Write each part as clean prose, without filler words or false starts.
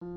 All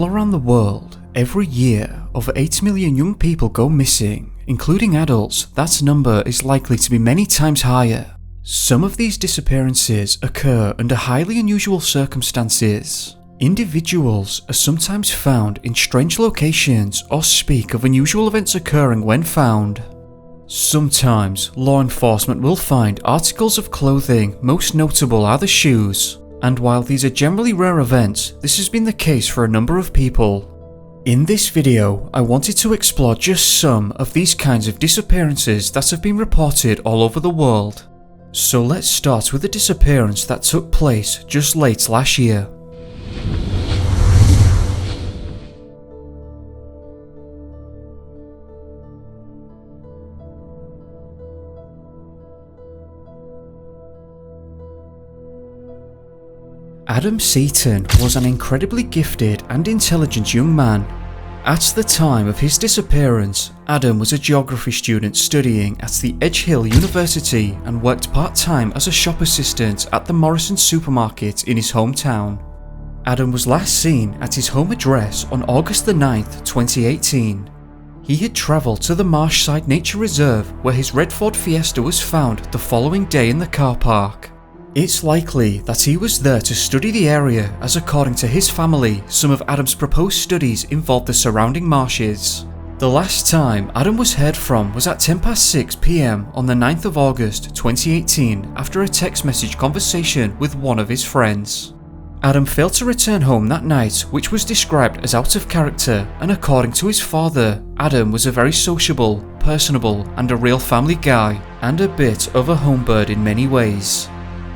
around the world, every year, over 8 million young people go missing, including adults. That number is likely to be many times higher. Some of these disappearances occur under highly unusual circumstances. Individuals are sometimes found in strange locations or speak of unusual events occurring when found. Sometimes, law enforcement will find articles of clothing. Most notable are the shoes. And while these are generally rare events, this has been the case for a number of people. In this video, I wanted to explore just some of these kinds of disappearances that have been reported all over the world. So let's start with a disappearance that took place just late last year. Adam Seaton was an incredibly gifted and intelligent young man. At the time of his disappearance, Adam was a geography student studying at the Edge Hill University and worked part-time as a shop assistant at the Morrison supermarket in his hometown. Adam was last seen at his home address on August the 9th, 2018. He had travelled to the Marshside Nature Reserve where his red Ford Fiesta was found the following day in the car park. It's likely that he was there to study the area, as according to his family, some of Adam's proposed studies involved the surrounding marshes. The last time Adam was heard from was at 6 PM on the 9th of August 2018 after a text message conversation with one of his friends. Adam failed to return home that night, which was described as out of character, and according to his father, Adam was a very sociable, personable and a real family guy, and a bit of a homebird in many ways.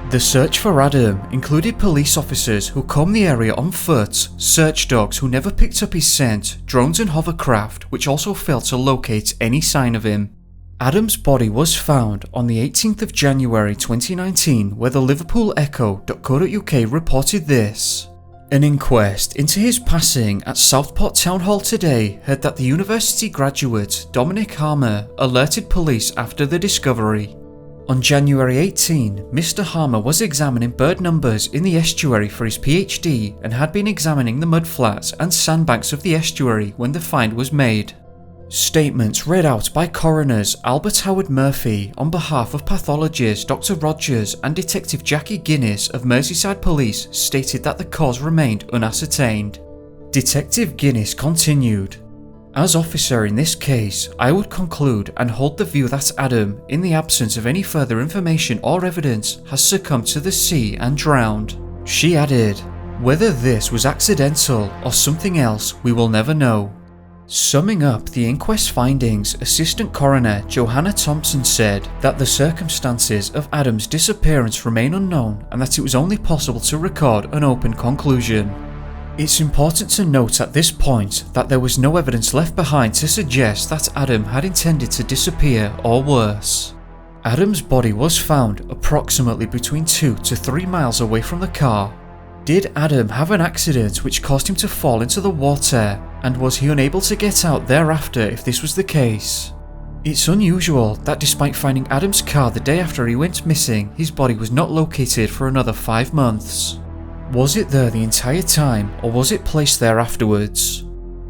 The search for Adam included police officers who combed the area on foot, search dogs who never picked up his scent, drones and hovercraft which also failed to locate any sign of him. Adam's body was found on the 18th of January 2019 where the Liverpool Echo.co.uk reported this. An inquest into his passing at Southport Town Hall today heard that the university graduate Dominic Harmer alerted police after the discovery. On January 18, Mr. Harmer was examining bird numbers in the estuary for his PhD and had been examining the mudflats and sandbanks of the estuary when the find was made. Statements read out by coroners Albert Howard Murphy on behalf of pathologist Dr. Rogers and Detective Jackie Guinness of Merseyside Police stated that the cause remained unascertained. Detective Guinness continued, "As officer in this case, I would conclude and hold the view that Adam, in the absence of any further information or evidence, has succumbed to the sea and drowned." She added, "Whether this was accidental or something else, we will never know." Summing up the inquest findings, Assistant Coroner Johanna Thompson said that the circumstances of Adam's disappearance remain unknown and that it was only possible to record an open conclusion. It's important to note at this point that there was no evidence left behind to suggest that Adam had intended to disappear or worse. Adam's body was found approximately between 2 to 3 miles away from the car. Did Adam have an accident which caused him to fall into the water, and was he unable to get out thereafter if this was the case? It's unusual that despite finding Adam's car the day after he went missing, his body was not located for another 5 months. Was it there the entire time, or was it placed there afterwards?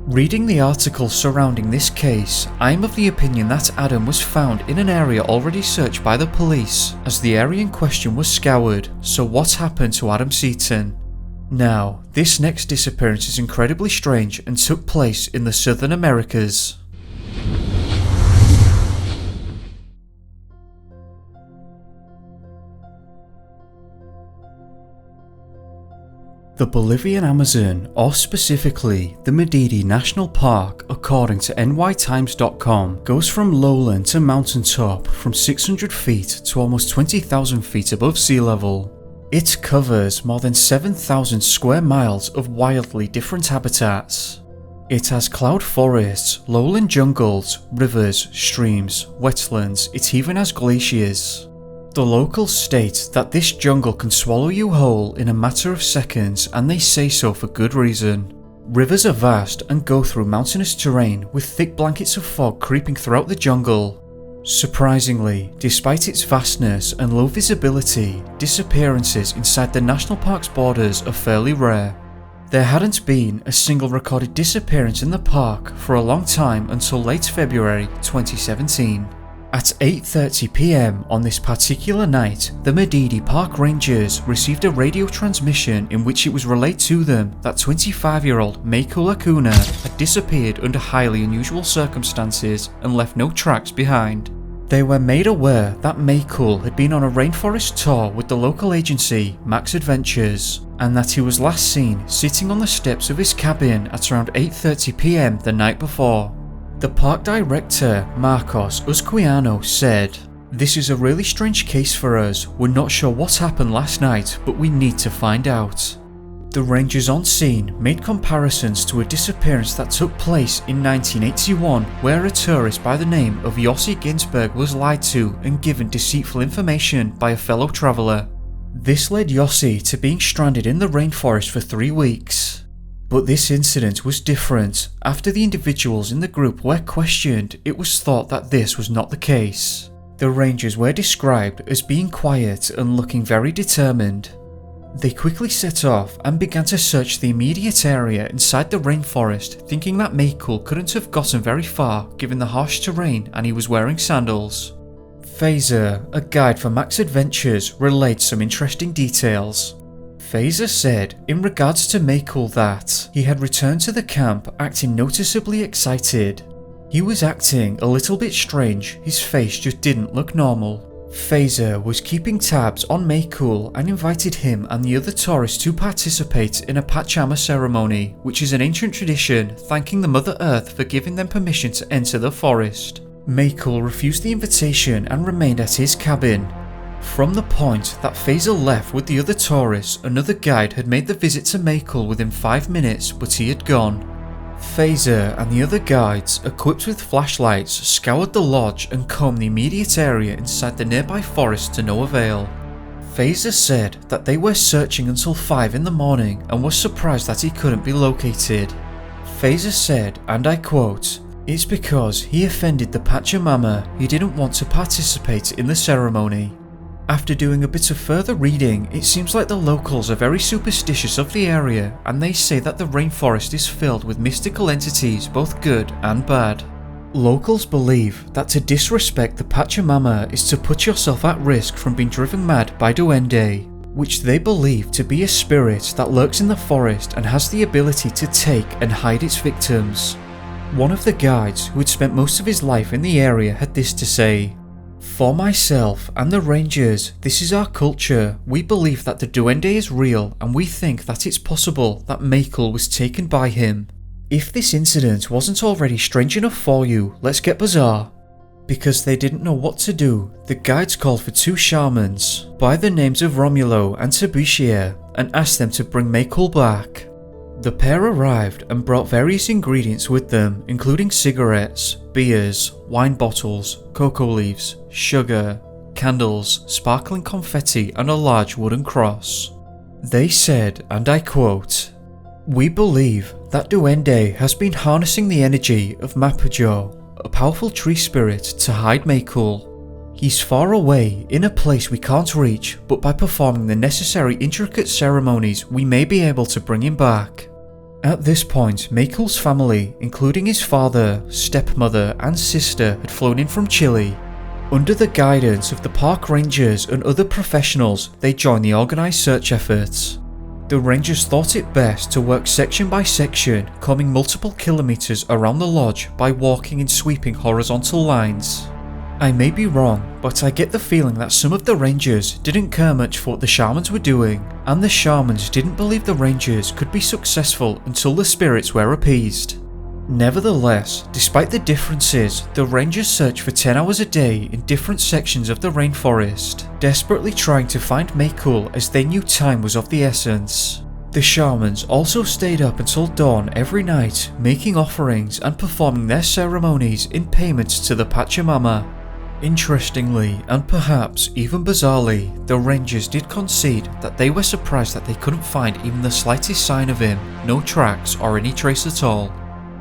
Reading the article surrounding this case, I am of the opinion that Adam was found in an area already searched by the police, as the area in question was scoured, so what happened to Adam Seaton? Now, this next disappearance is incredibly strange and took place in the Southern Americas. The Bolivian Amazon, or specifically the Madidi National Park, according to nytimes.com, goes from lowland to mountaintop from 600 feet to almost 20,000 feet above sea level. It covers more than 7,000 square miles of wildly different habitats. It has cloud forests, lowland jungles, rivers, streams, wetlands, it even has glaciers. The locals state that this jungle can swallow you whole in a matter of seconds, and they say so for good reason. Rivers are vast and go through mountainous terrain with thick blankets of fog creeping throughout the jungle. Surprisingly, despite its vastness and low visibility, disappearances inside the national park's borders are fairly rare. There hadn't been a single recorded disappearance in the park for a long time until late February 2017. At 8:30 PM on this particular night, the Medidi Park Rangers received a radio transmission in which it was relayed to them that 25-year-old Mako Lacunae had disappeared under highly unusual circumstances and left no tracks behind. They were made aware that Mako had been on a rainforest tour with the local agency Max Adventures, and that he was last seen sitting on the steps of his cabin at around 8:30 PM the night before. The park director, Marcos Usquiano, said, "This is a really strange case for us. We're not sure what happened last night, but we need to find out." The rangers on scene made comparisons to a disappearance that took place in 1981, where a tourist by the name of Yossi Ginsberg was lied to and given deceitful information by a fellow traveller. This led Yossi to being stranded in the rainforest for 3 weeks. But this incident was different. After the individuals in the group were questioned, it was thought that this was not the case. The rangers were described as being quiet and looking very determined. They quickly set off and began to search the immediate area inside the rainforest, thinking that Mako couldn't have gotten very far given the harsh terrain and he was wearing sandals. Phaser, a guide for Max Adventures, relayed some interesting details. Phaser said in regards to Mako that he had returned to the camp acting noticeably excited. He was acting a little bit strange, his face just didn't look normal. Phaser was keeping tabs on Mako and invited him and the other tourists to participate in a Pachama ceremony, which is an ancient tradition thanking the Mother Earth for giving them permission to enter the forest. Mako refused the invitation and remained at his cabin. From the point that Phaser left with the other tourists, another guide had made the visit to Mako within 5 minutes, but he had gone. Phaser and the other guides, equipped with flashlights, scoured the lodge and combed the immediate area inside the nearby forest to no avail. Phaser said that they were searching until 5 in the morning and was surprised that he couldn't be located. Phaser said, and I quote, "It's because he offended the Pachamama, he didn't want to participate in the ceremony." After doing a bit of further reading, it seems like the locals are very superstitious of the area, and they say that the rainforest is filled with mystical entities, both good and bad. Locals believe that to disrespect the Pachamama is to put yourself at risk from being driven mad by Duende, which they believe to be a spirit that lurks in the forest and has the ability to take and hide its victims. One of the guides, who had spent most of his life in the area, had this to say, "For myself and the rangers, this is our culture. We believe that the Duende is real and we think that it's possible that Mako was taken by him. If this incident wasn't already strange enough for you, let's get bizarre." Because they didn't know what to do, the guides called for 2 shamans by the names of Romulo and Tabushia and asked them to bring Mako back. The pair arrived and brought various ingredients with them, including cigarettes, beers, wine bottles, cocoa leaves, sugar, candles, sparkling confetti and a large wooden cross. They said, and I quote, "We believe that Duende has been harnessing the energy of Mapujo, a powerful tree spirit, to hide Mako. He's far away, in a place we can't reach, but by performing the necessary intricate ceremonies we may be able to bring him back." At this point, Mako's family, including his father, stepmother and sister, had flown in from Chile. Under the guidance of the park rangers and other professionals, they joined the organised search efforts. The rangers thought it best to work section by section, combing multiple kilometres around the lodge by walking in sweeping horizontal lines. I may be wrong, but I get the feeling that some of the rangers didn't care much for what the shamans were doing, and the shamans didn't believe the rangers could be successful until the spirits were appeased. Nevertheless, despite the differences, the rangers searched for 10 hours a day in different sections of the rainforest, desperately trying to find Mako as they knew time was of the essence. The shamans also stayed up until dawn every night, making offerings and performing their ceremonies in payment to the Pachamama. Interestingly, and perhaps even bizarrely, the Rangers did concede that they were surprised that they couldn't find even the slightest sign of him, no tracks or any trace at all.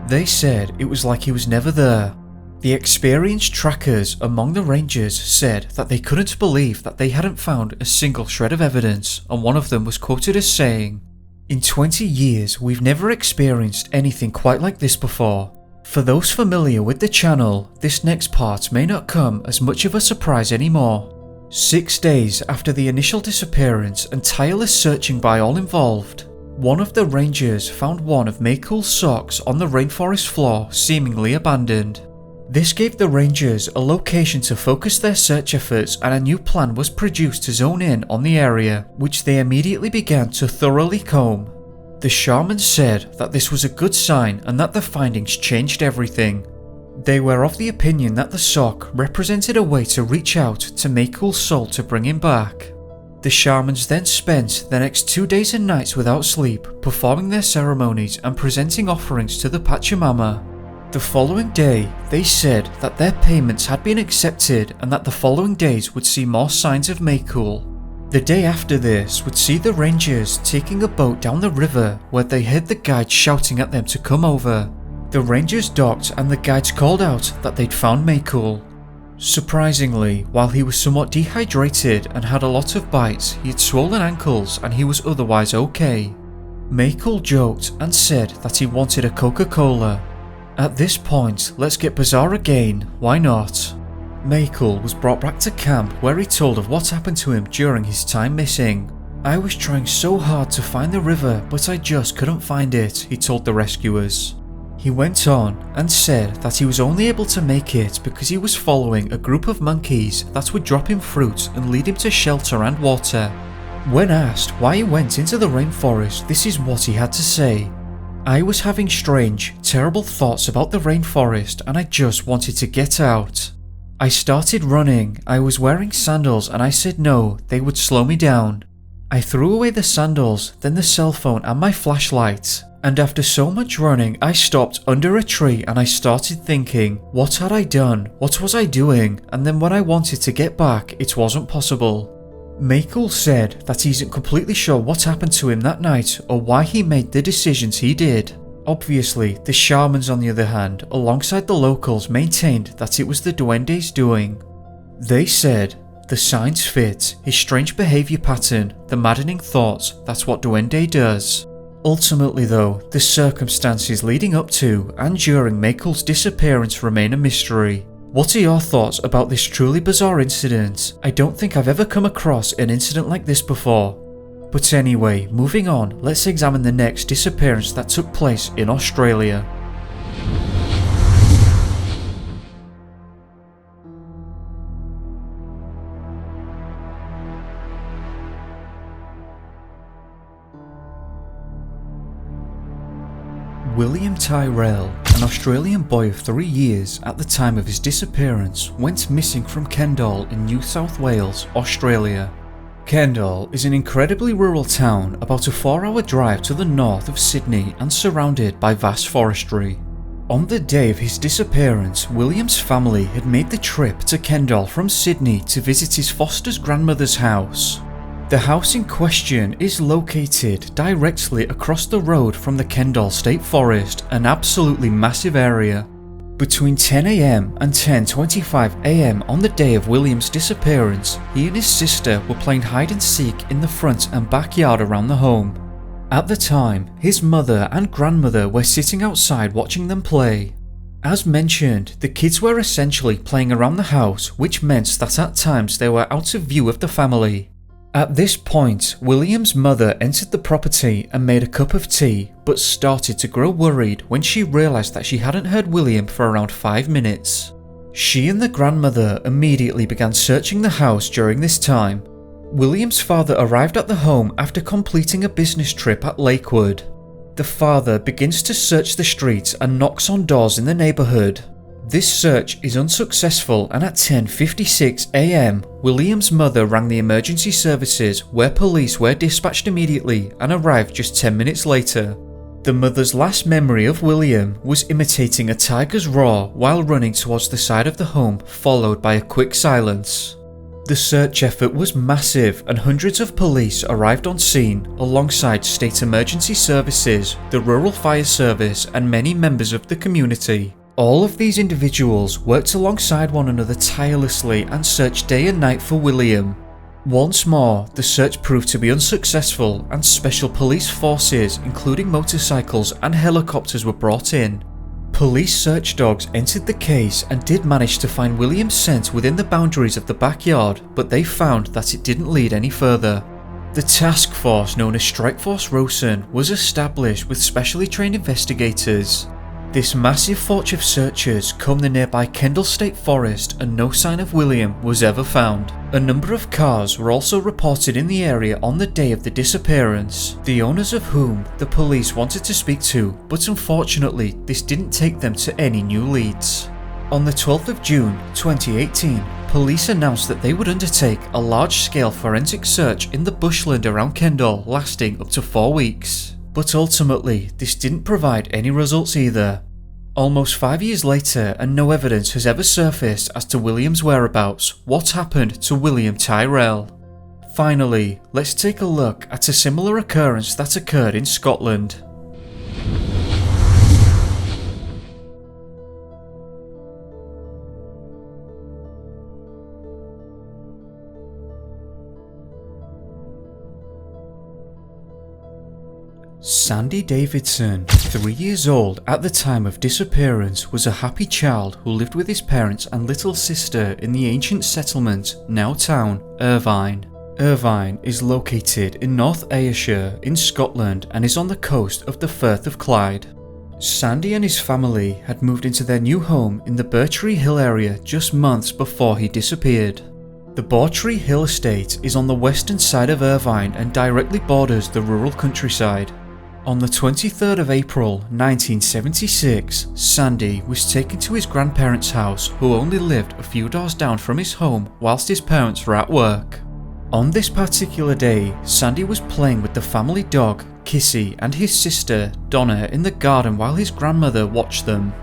They said it was like he was never there. The experienced trackers among the Rangers said that they couldn't believe that they hadn't found a single shred of evidence, and one of them was quoted as saying, "In 20 years, we've never experienced anything quite like this before. For those familiar with the channel, this next part may not come as much of a surprise anymore." 6 days after the initial disappearance and tireless searching by all involved, one of the Rangers found one of Mako's socks on the rainforest floor, seemingly abandoned. This gave the Rangers a location to focus their search efforts, and a new plan was produced to zone in on the area, which they immediately began to thoroughly comb. The shaman said that this was a good sign and that the findings changed everything. They were of the opinion that the sock represented a way to reach out to Mako's soul to bring him back. The shamans then spent the next 2 days and nights without sleep, performing their ceremonies and presenting offerings to the Pachamama. The following day, they said that their payments had been accepted and that the following days would see more signs of Mako. The day after this would see the Rangers taking a boat down the river, where they heard the guides shouting at them to come over. The Rangers docked and the guides called out that they'd found Mako. Surprisingly, while he was somewhat dehydrated and had a lot of bites, he had swollen ankles and he was otherwise okay. Mako joked and said that he wanted a Coca-Cola. At this point, let's get bizarre again, why not? Mako was brought back to camp, where he told of what happened to him during his time missing. "I was trying so hard to find the river, but I just couldn't find it," he told the rescuers. He went on and said that he was only able to make it because he was following a group of monkeys that would drop him fruit and lead him to shelter and water. When asked why he went into the rainforest, this is what he had to say. "I was having strange, terrible thoughts about the rainforest and I just wanted to get out. I started running. I was wearing sandals and I said no, they would slow me down. I threw away the sandals, then the cell phone and my flashlight. And after so much running, I stopped under a tree and I started thinking, what had I done? What was I doing? And then when I wanted to get back, it wasn't possible." Mako said that he isn't completely sure what happened to him that night or why he made the decisions he did. Obviously, the shamans on the other hand, alongside the locals, maintained that it was the duende's doing. They said, the signs fit, his strange behaviour pattern, the maddening thoughts, that's what duende does. Ultimately though, the circumstances leading up to and during Mako's disappearance remain a mystery. What are your thoughts about this truly bizarre incident? I don't think I've ever come across an incident like this before. But anyway, moving on, let's examine the next disappearance that took place in Australia. William Tyrell, an Australian boy of 3 years at the time of his disappearance, went missing from Kendall in New South Wales, Australia. Kendall is an incredibly rural town about a 4-hour drive to the north of Sydney and surrounded by vast forestry. On the day of his disappearance, William's family had made the trip to Kendall from Sydney to visit his foster grandmother's house. The house in question is located directly across the road from the Kendall State Forest, an absolutely massive area. Between 10 AM and 10:25 AM on the day of William's disappearance, he and his sister were playing hide and seek in the front and backyard around the home. At the time, his mother and grandmother were sitting outside watching them play. As mentioned, the kids were essentially playing around the house, which meant that at times they were out of view of the family. At this point, William's mother entered the property and made a cup of tea, but started to grow worried when she realised that she hadn't heard William for around 5 minutes. She and the grandmother immediately began searching the house during this time. William's father arrived at the home after completing a business trip at Lakewood. The father begins to search the streets and knocks on doors in the neighbourhood. This search is unsuccessful, and at 10:56 AM, William's mother rang the emergency services, where police were dispatched immediately and arrived just 10 minutes later. The mother's last memory of William was imitating a tiger's roar while running towards the side of the home, followed by a quick silence. The search effort was massive and hundreds of police arrived on scene alongside state emergency services, the rural fire service and many members of the community. All of these individuals worked alongside one another tirelessly and searched day and night for William. Once more, the search proved to be unsuccessful and special police forces, including motorcycles and helicopters, were brought in. Police search dogs entered the case and did manage to find William's scent within the boundaries of the backyard, but they found that it didn't lead any further. The task force known as Strike Force Rosen was established with specially trained investigators. This massive force of searchers combed the nearby Kendall State Forest and no sign of William was ever found. A number of cars were also reported in the area on the day of the disappearance, the owners of whom the police wanted to speak to, but unfortunately this didn't take them to any new leads. On the 12th of June 2018, police announced that they would undertake a large-scale forensic search in the bushland around Kendall lasting up to 4 weeks. But ultimately, this didn't provide any results either. Almost 5 years later and no evidence has ever surfaced as to William's whereabouts. What happened to William Tyrell? Finally, let's take a look at a similar occurrence that occurred in Scotland. Sandy Davidson, 3 years old at the time of disappearance, was a happy child who lived with his parents and little sister in the ancient settlement, now town, Irvine. Irvine is located in North Ayrshire in Scotland and is on the coast of the Firth of Clyde. Sandy and his family had moved into their new home in the Birtree Hill area just months before he disappeared. The Birtree Hill estate is on the western side of Irvine and directly borders the rural countryside. On the 23rd of April 1976, Sandy was taken to his grandparents' house, who only lived a few doors down from his home whilst his parents were at work. On this particular day, Sandy was playing with the family dog, Kissy, and his sister, Donna, in the garden while his grandmother watched them.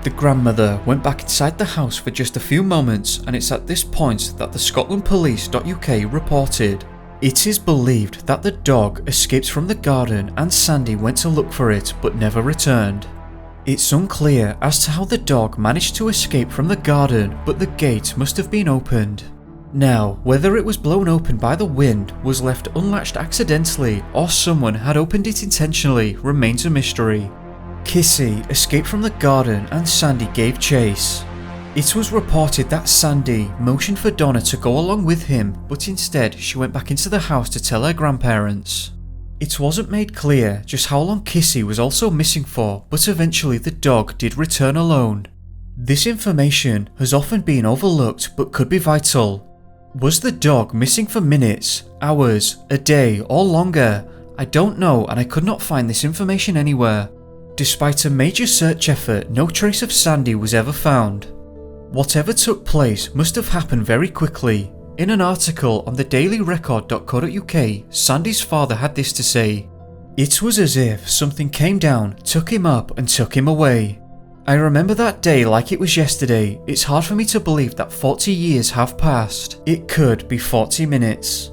The grandmother went back inside the house for just a few moments, and it's at this point that the scotlandpolice.uk reported. It is believed that the dog escaped from the garden and Sandy went to look for it but never returned. It's unclear as to how the dog managed to escape from the garden, but the gate must have been opened. Now, whether it was blown open by the wind, was left unlatched accidentally, or someone had opened it intentionally remains a mystery. Kissy escaped from the garden and Sandy gave chase. It was reported that Sandy motioned for Donna to go along with him, but instead she went back into the house to tell her grandparents. It wasn't made clear just how long Kissy was also missing for, but eventually the dog did return alone. This information has often been overlooked but could be vital. Was the dog missing for minutes, hours, a day or longer? I don't know, and I could not find this information anywhere. Despite a major search effort, no trace of Sandy was ever found. Whatever took place must have happened very quickly. In an article on the dailyrecord.co.uk, Sandy's father had this to say: "It was as if something came down, took him up and took him away. I remember that day like it was yesterday. It's hard for me to believe that 40 years have passed. It could be 40 minutes.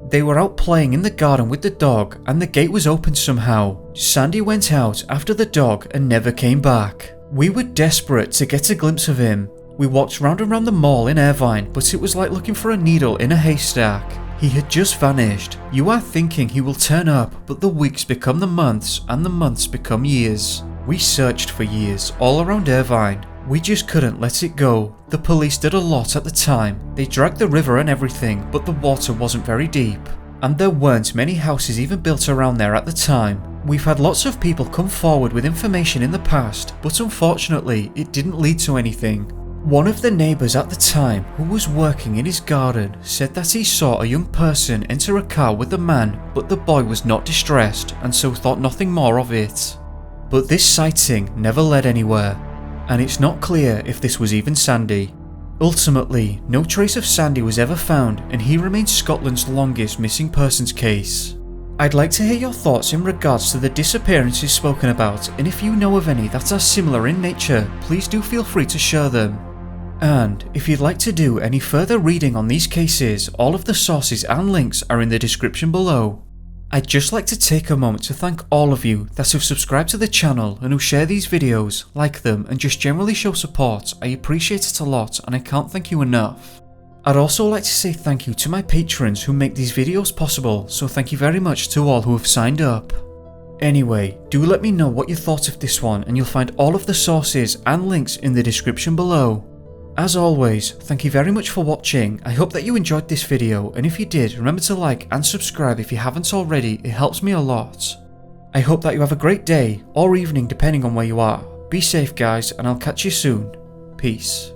They were out playing in the garden with the dog and the gate was opened somehow. Sandy went out after the dog and never came back. We were desperate to get a glimpse of him. We walked round and round the mall in Irvine, but it was like looking for a needle in a haystack. He had just vanished. You are thinking he will turn up, but the weeks become the months and the months become years. We searched for years all around Irvine. We just couldn't let it go. The police did a lot at the time. They dragged the river and everything, but the water wasn't very deep. And there weren't many houses even built around there at the time. We've had lots of people come forward with information in the past, but unfortunately it didn't lead to anything. One of the neighbours at the time, who was working in his garden, said that he saw a young person enter a car with a man, but the boy was not distressed and so thought nothing more of it. But this sighting never led anywhere, and it's not clear if this was even Sandy. Ultimately, no trace of Sandy was ever found and he remains Scotland's longest missing persons case. I'd like to hear your thoughts in regards to the disappearances spoken about, and if you know of any that are similar in nature, please do feel free to share them. And if you'd like to do any further reading on these cases, all of the sources and links are in the description below. I'd just like to take a moment to thank all of you that have subscribed to the channel and who share these videos, like them, and just generally show support. I appreciate it a lot and I can't thank you enough. I'd also like to say thank you to my patrons who make these videos possible, so thank you very much to all who have signed up. Anyway, do let me know what you thought of this one, and you'll find all of the sources and links in the description below. As always, thank you very much for watching. I hope that you enjoyed this video, and if you did, remember to like and subscribe if you haven't already, it helps me a lot. I hope that you have a great day, or evening depending on where you are. Be safe guys, and I'll catch you soon. Peace.